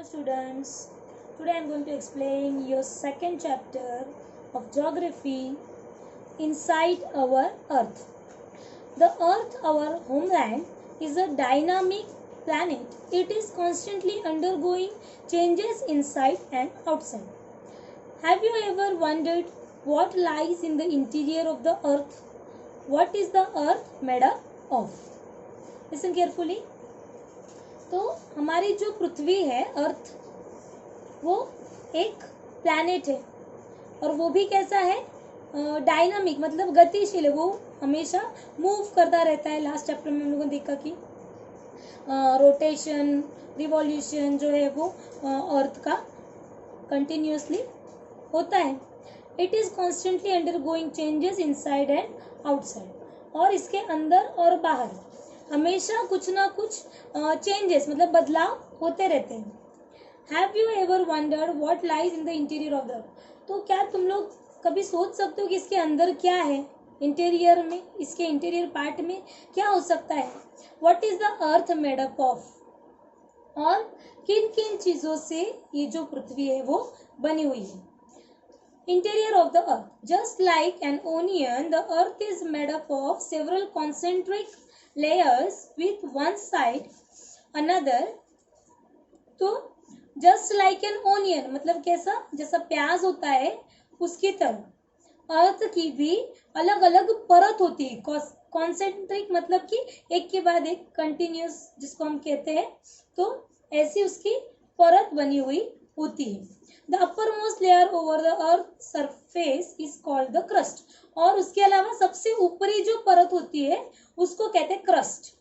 students. Today I am going to explain your second chapter of geography, Inside Our Earth. The Earth, our homeland, is a dynamic planet. It is constantly undergoing changes inside and outside. Have you ever wondered what lies in the interior of the Earth? What is the Earth made up of? Listen carefully. तो हमारी जो पृथ्वी है अर्थ, वो एक planet है और वो भी कैसा है, डायनामिक मतलब गतिशील है, वो हमेशा मूव करता रहता है. लास्ट चैप्टर में हम लोगों ने देखा कि रोटेशन रिवॉल्यूशन जो है वो अर्थ का कंटिन्यूसली होता है. It is constantly undergoing changes inside and outside, और इसके अंदर और बाहर हमेशा कुछ ना कुछ चेंजेस मतलब बदलाव होते रहते हैं. Have you ever wondered what lies in the interior of the earth? तो क्या तुम लोग कभी सोच सकते हो कि इसके अंदर क्या है, इंटीरियर में, इसके इंटीरियर पार्ट में क्या हो सकता है? What is the earth made up of, और किन किन चीजों से ये जो पृथ्वी है वो बनी हुई है. Interior of the earth, just like an onion, the earth is made up of several concentric layers with one side another. तो just like an onion मतलब कैसा, जैसा प्याज होता है उसकी तरह अर्थ की भी अलग अलग परत होती है. कॉन्सेंट्रिक मतलब कि एक के बाद एक कंटिन्यूस जिसको हम कहते हैं, तो ऐसी उसकी परत बनी हुई होती है. The uppermost layer over the earth surface is called the crust. और उसके अलावा सबसे ऊपरी जो परत होती है उसको कहते हैं crust.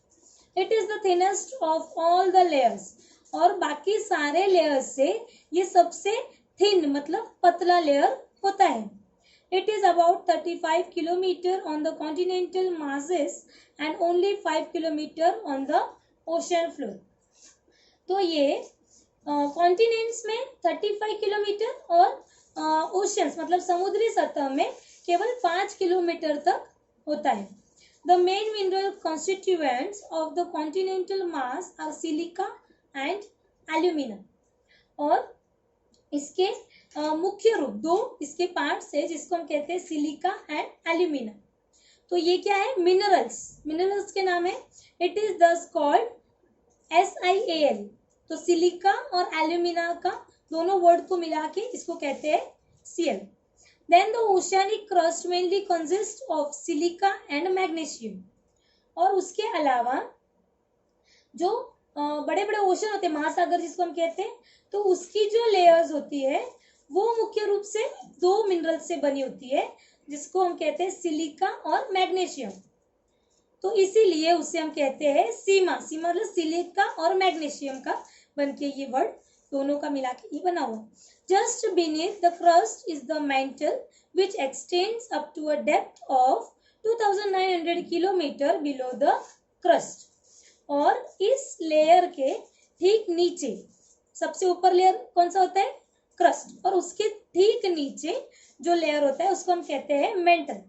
It is the thinnest of all the layers. और बाकी सारे लेयर्स से ये सबसे थिन मतलब पतला लेयर होता है. It is about 35 kilometer on the continental masses and only 5 kilometer on the ocean floor. तो ये कॉन्टिनेंट्स में 35 किलोमीटर और ओशंस मतलब समुद्री सतह में केवल 5 किलोमीटर तक होता है. The main mineral constituents of the continental mass are silica and alumina. और इसके मुख्य रूप दो इसके पार्ट्स है जिसको हम कहते हैं सिलिका एंड एल्यूमिना. तो ये क्या है, मिनरल्स के नाम है. इट इज दस कॉल्ड SiAl. तो सिलिका और एल्यूमिना का दोनों वर्ड को मिला के इसको कहते हैं Cl. Then the oceanic crust mainly consist of silica and magnesium. और उसके अलावा जो बड़े बड़े ओशन होते हैं, महासागर जिसको हम कहते हैं, तो उसकी जो लेयर्स होती है वो मुख्य रूप से दो मिनरल से बनी होती है जिसको हम कहते हैं सिलिका और मैग्नीशियम. तो इसीलिए उसे हम कहते हैं सीमा मतलब सिलिका और मैग्नीशियम का बनके ये वर्ड दोनों का मिला के ये बना हुआ. Just beneath the crust is the mantle which extends up to a depth of 2900 kilometre below the crust. और इस लेयर के ठीक नीचे सबसे ऊपर लेयर कौन सा होता है, क्रस्ट, और उसके ठीक नीचे जो लेयर होता है उसको हम कहते हैं मेंटल.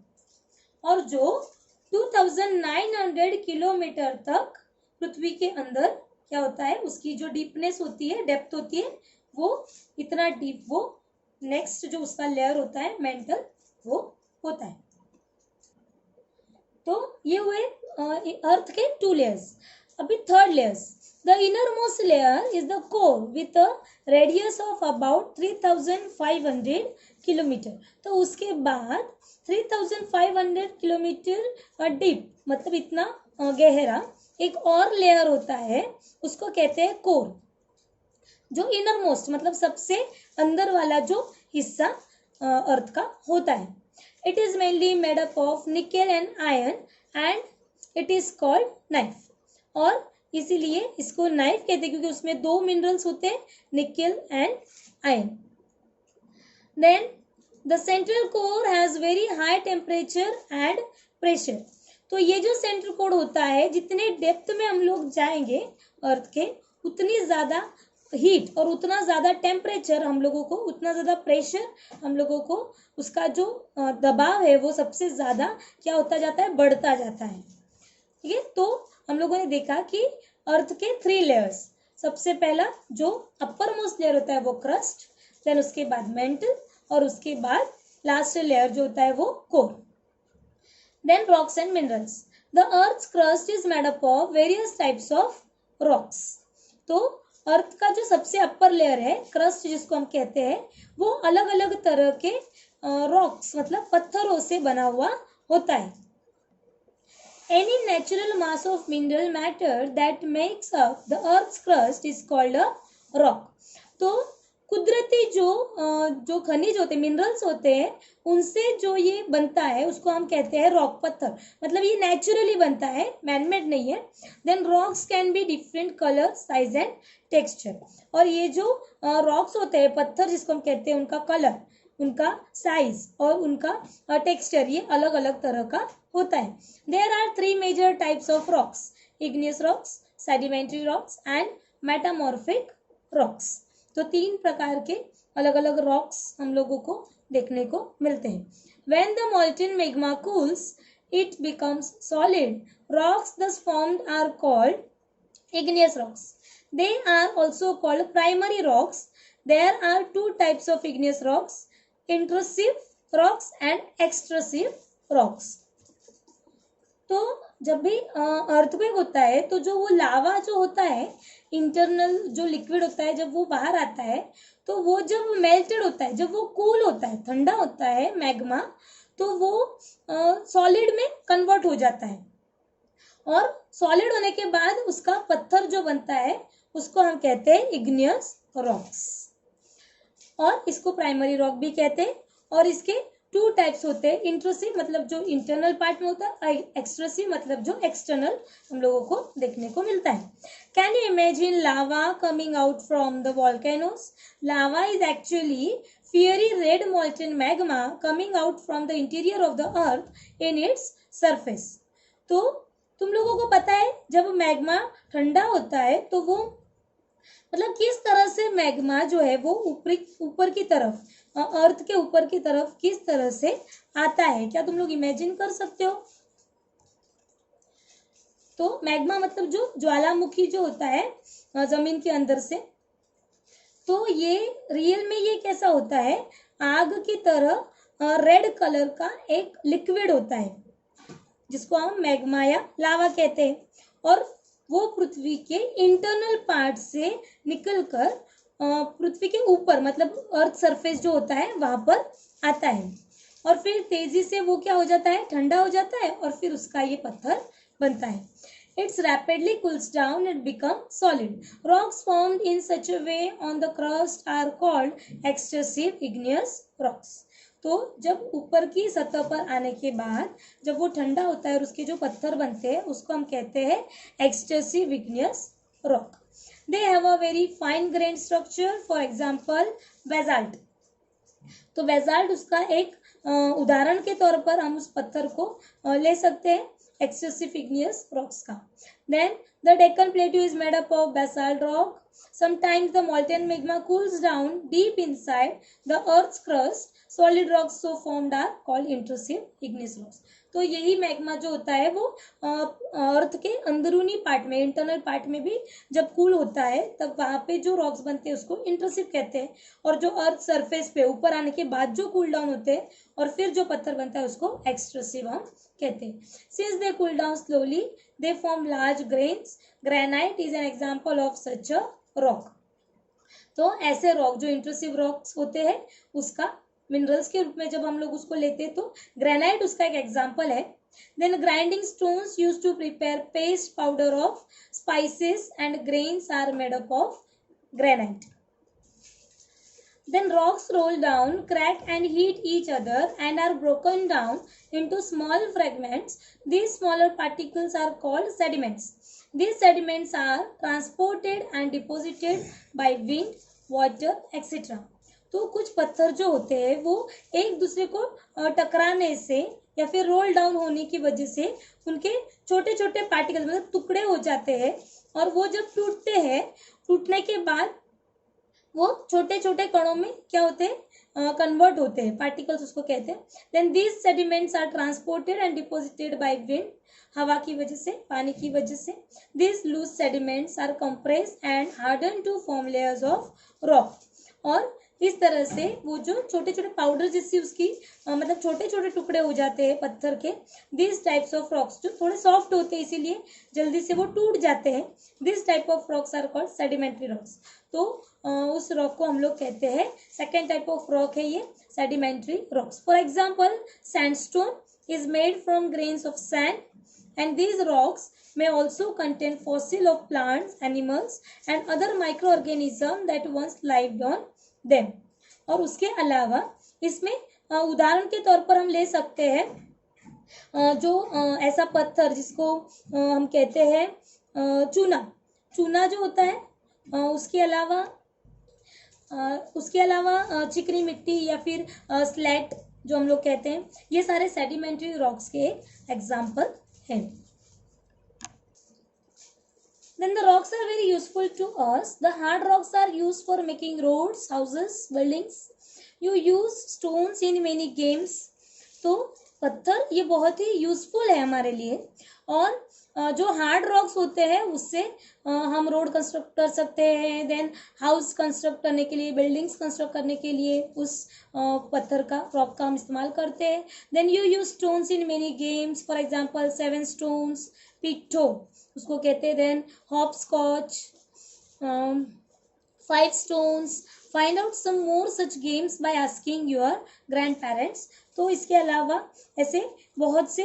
और जो 2900 किलोमीटर तक पृथ्वी के अंदर क्या होता है, उसकी जो डीपनेस होती है, डेप्थ होती है, वो इतना डीप, वो नेक्स्ट जो उसका लेयर होता है मेंटल वो होता है. तो ये हुए अर्थ के 2 लेयर्स. अभी third layers. The inner most layer is the core with a radius of about 3500 kilometre. तो उसके बाद 3500 किलोमीटर डीप मतलब इतना गहरा एक और लेयर होता है, उसको कहते हैं कोर, जो इनर मोस्ट मतलब सबसे अंदर वाला जो हिस्सा अर्थ का होता है. It is mainly made up of nickel and iron and it is called knife. और इसीलिए इसको नाइफ कहते हैं क्योंकि उसमें दो मिनरल्स होते हैं, nickel and iron. Then the central core has very high temperature and pressure. तो ये जो सेंट्रल कोर होता है, जितने डेप्थ में हम लोग जाएंगे अर्थ के, उतनी ज्यादा हीट और उतना ज्यादा टेम्परेचर हम लोगों को, उतना ज्यादा प्रेशर हम लोगों को, उसका जो दबाव है वो सबसे ज्यादा क्या होता जाता है, बढ़ता जाता है. ठीक है, तो हम लोगों ने देखा कि अर्थ के 3 लेयर्स. सबसे पहला जो अपर मोस्ट लेयर होता है वो क्रस्ट, देन उसके बाद मेंटल, और उसके बाद लास्ट लेयर जो होता है वो core. Then rocks and minerals. The earth's crust is made up of various types of rocks. तो अर्थ का जो सबसे अपर लेयर है क्रस्ट जिसको हम कहते हैं, वो अलग अलग तरह के रॉक्स मतलब पत्थरों से बना हुआ होता है। Any natural mass of mineral matter that makes up the earth's crust is called a rock. तो कुदरती जो खनिज होते हैं, मिनरल्स होते हैं, उनसे जो ये बनता है उसको हम कहते हैं रॉक, पत्थर। मतलब ये नेचुरली बनता है, मैनमेड नहीं है। Then rocks can be different colour, size and texture. और ये जो रॉक्स होते हैं, पत्थर जिसको हम कहते हैं, उनका कलर, उनका साइज और उनका टेक्सचर ये अलग अलग तरह का होता है। There are 3 major types of rocks, igneous rocks, sedimentary rocks and metamorphic rocks. तो 3 प्रकार के अलग अलग रॉक्स हम लोगों को देखने को मिलते हैं। When the molten magma cools, it becomes solid. Rocks thus formed are called igneous rocks. They are also called primary rocks. There are 2 types of igneous rocks, intrusive rocks and extrusive rocks. तो जब भी earthquake होता है तो जो वो लावा जो होता है, इंटरनल जो लिक्विड होता है, जब वो बाहर आता है तो वो जब मेल्टेड होता है, जब वो कूल होता है, ठंडा होता है मैग्मा, तो वो सॉलिड में कन्वर्ट हो जाता है। और सॉलिड होने के बाद उसका पत्थर जो बनता है उसको हम कहते हैं इग्नियस रॉक्स, और इसको प्राइमरी रॉक भी कहते हैं। और इसके 2 टाइप्स होते हैं, इंट्रूसिव मतलब जो इंटरनल पार्ट में होता है, एक्सट्रूसिव मतलब जो एक्सटर्नल हम लोगों को देखने को मिलता है। Can you imagine lava coming out from the volcanoes? Lava is actually fiery red molten magma coming out from the interior of the earth in its surface. तो तुम लोगों को पता है जब मैग्मा ठंडा होता है तो वो मतलब किस तरह से मैग्मा जो है वो ऊपर की तरफ, अर्थ के ऊपर की तरफ किस तरह से आता है, क्या तुम लोग इमेजिन कर सकते हो? तो मैग्मा मतलब जो ज्वालामुखी जो होता है जमीन के अंदर से, तो ये रियल में ये कैसा होता है, आग की तरह रेड कलर का एक लिक्विड होता है जिसको हम मैग्मा या लावा कहते हैं। और वो पृथ्वी के इंटरनल पार्ट से निकलकर पृथ्वी के ऊपर मतलब अर्थ सरफेस जो होता है वहां पर आता है, और फिर तेजी से वो क्या हो जाता है, ठंडा हो जाता है, और फिर उसका ये पत्थर बनता है। It rapidly cools down and becomes solid. Rocks formed in such a way on the crust are called extrusive igneous rocks. तो जब ऊपर की सतह पर आने के बाद जब वो ठंडा होता है और उसके जो पत्थर बनते हैं उसको हम कहते हैं extrusive igneous rock. They have a very fine grained structure. For example, basalt. तो बेसाल्ट उसका एक उदाहरण के तौर पर हम उस पत्थर को ले सकते हैं एक्सेसिव igneous rocks का। Then the Deccan Plateau is made up of basalt rock. Sometimes the molten magma cools down deep inside the earth's crust. Solid rocks so formed are called intrusive igneous rocks. तो यही magma जो होता है वो अर्थ के अंदरूनी part में, internal part में भी जब कूल होता है तब वहां पे जो रॉक्स बनते हैं उसको इंट्रूसिव कहते हैं, और जो अर्थ सरफेस पे ऊपर आने के बाद जो कूल डाउन होते हैं और फिर जो पत्थर बनता है उसको एक्सट्रूसिव हम कहते हैं। Since they cool down slowly they form large grains. Granite is an example of such a rock. तो ऐसे रॉक जो इंट्रूसिव रॉक्स होते हैं उसका मिनरल्स के रूप में जब हम लोग उसको लेते हैं तो ग्रेनाइट उसका एक एग्जाम्पल है. Then grinding stones used to prepare paste powder of spices and grains are made up of granite. Then rocks roll down, crack and heat each other and are broken down into small fragments. These smaller particles are called sediments. These sediments are transported and deposited by wind, water, etc. तो कुछ पत्थर जो होते हैं वो एक दूसरे को टकराने से या फिर रोल डाउन होने की वजह से उनके छोटे छोटे पार्टिकल मतलब टुकड़े हो जाते हैं, और वो जब टूटते हैं, टूटने के बाद वो छोटे छोटे कणों में क्या होते हैं, कन्वर्ट होते हैं, पार्टिकल्स उसको कहते हैं. Then these sediments are transported and deposited by wind, हवा की वजह से, पानी की वजह से. These loose sediments are compressed and harden to form layers of rock. और इस तरह से वो जो छोटे छोटे पाउडर जैसी उसकी मतलब छोटे छोटे टुकड़े हो जाते हैं पत्थर के. दिस टाइप्स ऑफ रॉक्स जो थोड़े सॉफ्ट होते हैं इसीलिए जल्दी से वो टूट जाते हैं. This type of rocks are called sedimentary rocks. तो उस रॉक को हम लोग कहते हैं, सेकेंड टाइप ऑफ रॉक है ये sedimentary rocks. For example sandstone is made from grains of sand and these rocks may also contain fossil of plants, animals and other microorganisms that once lived on them. और उसके अलावा इसमें उदाहरण के तौर पर हम ले सकते हैं जो ऐसा पत्थर जिसको हम कहते हैं चूना. चूना जो होता है उसके अलावा चिकनी मिट्टी या फिर स्लेट जो हम लोग कहते हैं, ये सारे सेडिमेंट्री रॉक्स के एग्जाम्पल हैं. Then the rocks are very useful to us. The hard rocks are used for making roads, houses, buildings. You use stones in many games. तो पत्थर ये बहुत ही यूजफुल है हमारे लिए. और जो हार्ड रॉक्स होते हैं उससे हम रोड कंस्ट्रक्ट कर सकते हैं. देन हाउस कंस्ट्रक्ट करने के लिए, बिल्डिंग्स कंस्ट्रक्ट करने के लिए उस पत्थर का, रॉक का हम इस्तेमाल करते हैं. Then you use stones in many games. For example 7 stones, pitthu उसको कहते हैं. Then hopscotch, 5 stones. Find out some more such games by asking your grandparents. तो इसके अलावा ऐसे बहुत से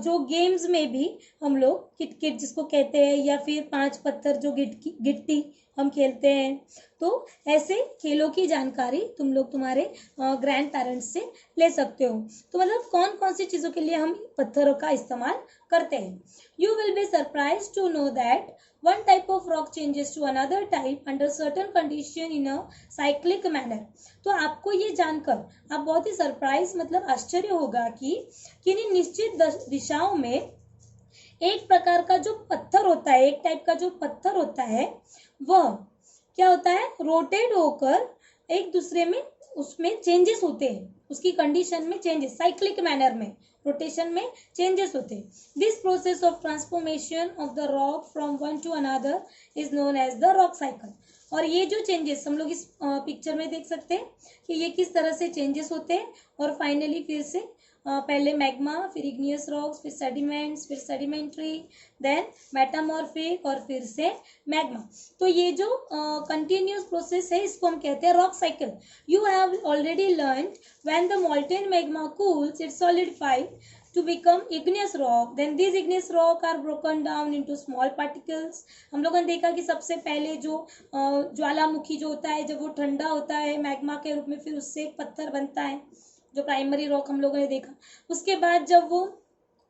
जो गेम्स में भी हम लोग किट जिसको कहते हैं, या फिर 5 पत्थर जो गिट्टी हम खेलते हैं, तो ऐसे खेलों की जानकारी तुम लोग तुम्हारे ग्रैंड पेरेंट्स से ले सकते हो. तो मतलब कौन कौन सी चीज़ों के लिए हम पत्थरों का इस्तेमाल करते हैं. You will be surprise to know that one type of rock changes to another type under certain condition in a cyclic manner. तो आपको ये जानकर आप बहुत ही सरप्राइज मतलब आश्चर्य होगा कि किन्हीं निश्चित दिशाओं में एक प्रकार का जो पत्थर होता है, एक टाइप का जो पत्थर होता है, वह क्या होता है, रोटेट होकर एक दूसरे में उसमें चेंजेस होते हैं, उसकी कंडीशन में चेंजेस, साइक्लिक मैनर में रोटेशन में चेंजेस होते हैं. This process of transformation of the rock from one to another is known as the rock cycle. और ये जो चेंजेस हम लोग इस पिक्चर में देख सकते हैं कि ये किस तरह से चेंजेस होते हैं. और फाइनली फिर से पहले मैग्मा, फिर इग्नियस रॉक्स, फिर सेडिमेंट्स, फिर सेडिमेंट्री, देन मेटामॉर्फिक और फिर से मैग्मा. तो ये जो कंटिन्यूस प्रोसेस है इसको हम कहते हैं rock cycle. You have already learned when the molten magma cools it solidified to become igneous rock. Then these igneous rock are broken down into small particles. हम लोगों ने देखा कि सबसे पहले जो ज्वालामुखी जो होता है, जब वो ठंडा होता है मैग्मा के रूप में, फिर उससे एक पत्थर बनता है जो प्राइमरी रॉक हम लोगों ने देखा. उसके बाद जब वो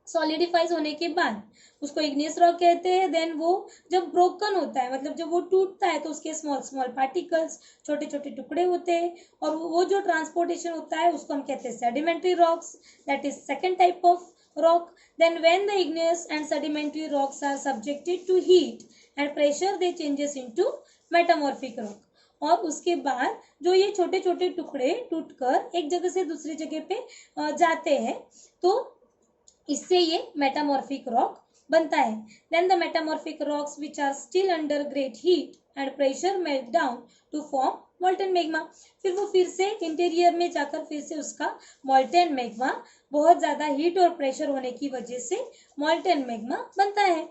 सॉलिडिफाइज होने के बाद उसको इग्नियस रॉक कहते हैं. देन वो जब ब्रोकन होता है, मतलब जब वो टूटता है, तो उसके स्मॉल स्मॉल पार्टिकल्स, छोटे छोटे टुकड़े होते हैं, और वो जो ट्रांसपोर्टेशन होता है उसको हम कहते हैं sedimentary rocks. That is second type of rock. Then when the igneous and sedimentary rocks are subjected to heat and pressure they changes into metamorphic rock. और उसके बाद जो ये छोटे छोटे टुकड़े टूटकर एक जगह से दूसरी जगह पे जाते हैं, तो इससे ये मेटामॉर्फिक रॉक बनता है. Then the metamorphic rocks which are still under great heat and pressure melt down to form molten magma. फिर वो फिर से इंटीरियर में जाकर फिर से उसका मॉल्टेन मैग्मा, बहुत ज़्यादा हीट और प्रेशर होने की वजह से मॉल्टेन मैग्मा बनता है.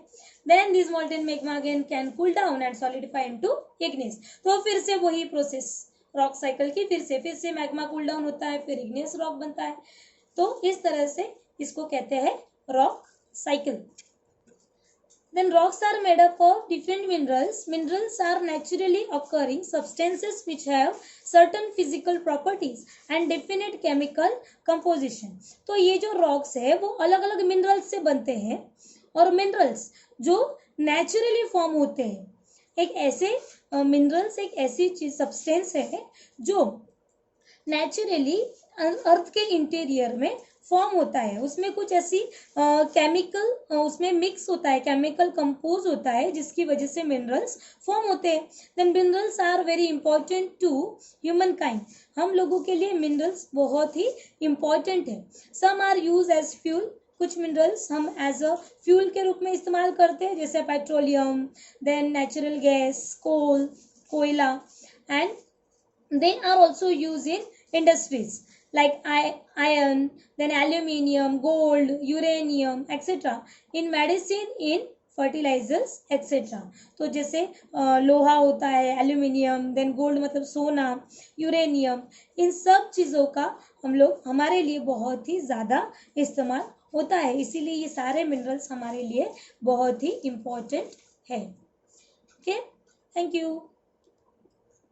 Then this molten magma again can cool down and solidify into igneous. तो फिर से वही प्रोसेस रॉक साइकिल की, फिर से मैग्मा कूल डाउन होता है, फिर इग्नियस रॉक बनता है. तो इस तरह से इसको कहते हैं rock cycle. Then rocks are made up of different minerals. Minerals are naturally occurring substances which have certain physical properties and definite chemical composition. तो ये जो rocks है वो अलग अलग minerals से बनते हैं, और minerals जो naturally form होते हैं, एक ऐसे minerals एक ऐसी चीज substance है जो naturally अर्थ के इंटीरियर में फॉर्म होता है, उसमें कुछ ऐसी केमिकल उसमें मिक्स होता है, केमिकल कंपोज होता है जिसकी वजह से मिनरल्स फॉर्म होते हैं। Then minerals are very important to human kind, हम लोगों के लिए मिनरल्स बहुत ही इंपॉर्टेंट है। Some are use as fuel, कुछ मिनरल्स हम एज अ फ्यूल के रूप में इस्तेमाल करते हैं, जैसे petroleum, then natural gas, coal, कोयला, and they are also used in industries like iron, then aluminium, gold, uranium, etc. in medicine, in fertilisers etcetera. तो जैसे लोहा होता है, एल्यूमिनियम, देन गोल्ड मतलब सोना, यूरेनियम, इन सब चीज़ों का हम लोग हमारे लिए बहुत ही ज़्यादा इस्तेमाल होता है, इसीलिए ये सारे मिनरल्स हमारे लिए बहुत ही इम्पोर्टेंट है। Okay, thank you.